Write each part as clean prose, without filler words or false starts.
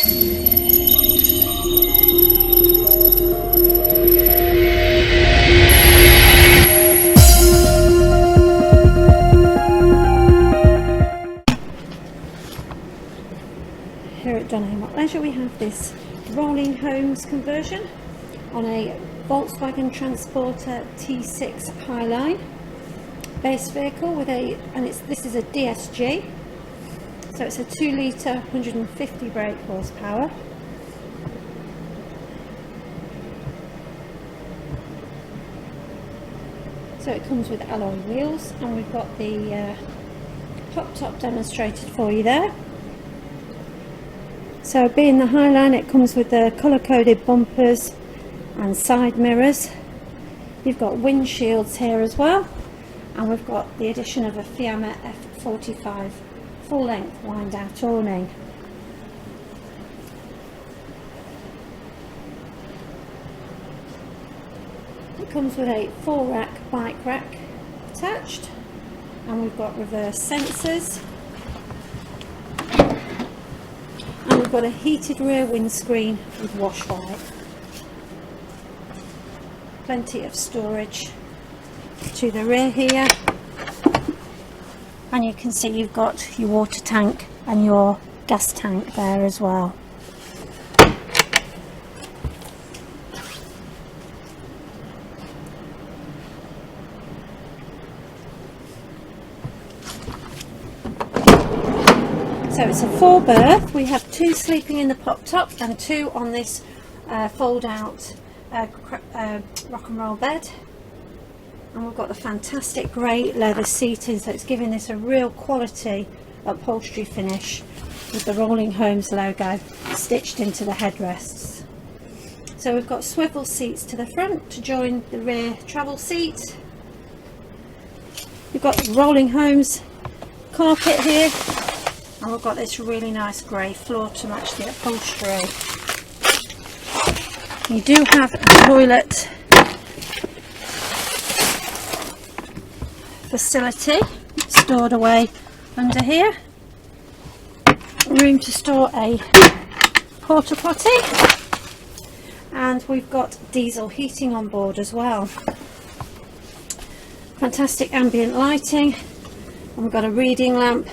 Here at Panoramic Leisure we have this rolling homes conversion on a Volkswagen Transporter T6 Highline base vehicle with this is a DSG, so it's a 2 litre 150 brake horsepower. So it comes with alloy wheels, and we've got the pop top demonstrated for you there. So being the Highline, it comes with the colour coded bumpers and side mirrors. You've got windshields here as well, and we've got the addition of a Fiamma F45 full length wind out awning. It comes with a 4-rack bike rack attached, and we've got reverse sensors, and we've got a heated rear windscreen with WASHWIPE. Plenty of storage to the rear here, and you can see you've got your water tank and your gas tank there as well. So it's a 4-berth. We have 2 sleeping in the pop top and 2 on this fold out rock and roll bed, and we've got the fantastic grey leather seating, so it's giving this a real quality upholstery finish with the Rolling Homes logo stitched into the headrests. So we've got swivel seats to the front to join the rear travel seat. We've got the Rolling Homes carpet here, and we've got this really nice grey floor to match the upholstery. You do have a toilet facility stored away under here, room to store a porta potty, and we've got diesel heating on board as well. Fantastic ambient lighting, and we've got a reading lamp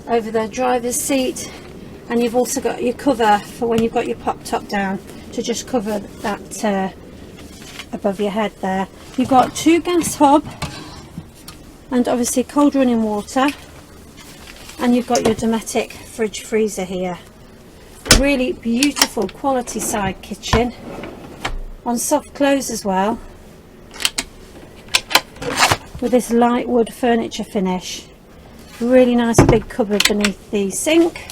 over the driver's seat, and you've also got your cover for when you've got your pop top down to just cover that above your head there. You've got 2 gas hob and obviously cold running water, and you've got your Dometic fridge freezer here. Really beautiful quality side kitchen on soft close as well, with this light wood furniture finish. Really nice big cupboard beneath the sink,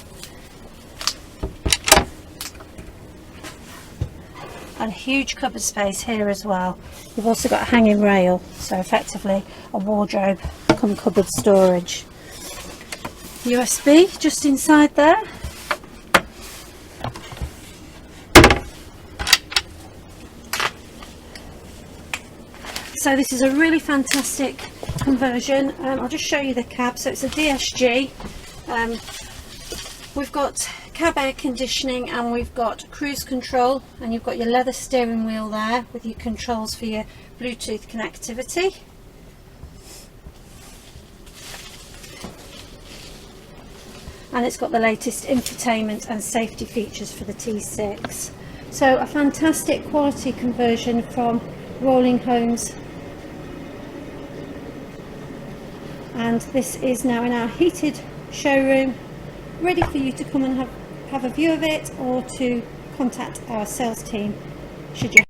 and huge cupboard space here as well. You've also got a hanging rail, so effectively a wardrobe come cupboard storage. USB just inside there. So this is a really fantastic conversion. I'll just show you the cab. So it's a DSG. We've got cab air conditioning, and we've got cruise control, and you've got your leather steering wheel there with your controls for your Bluetooth connectivity. And it's got the latest infotainment and safety features for the T6. So a fantastic quality conversion from Rolling Homes, and this is now in our heated showroom, ready for you to come and have a view of it, or to contact our sales team should you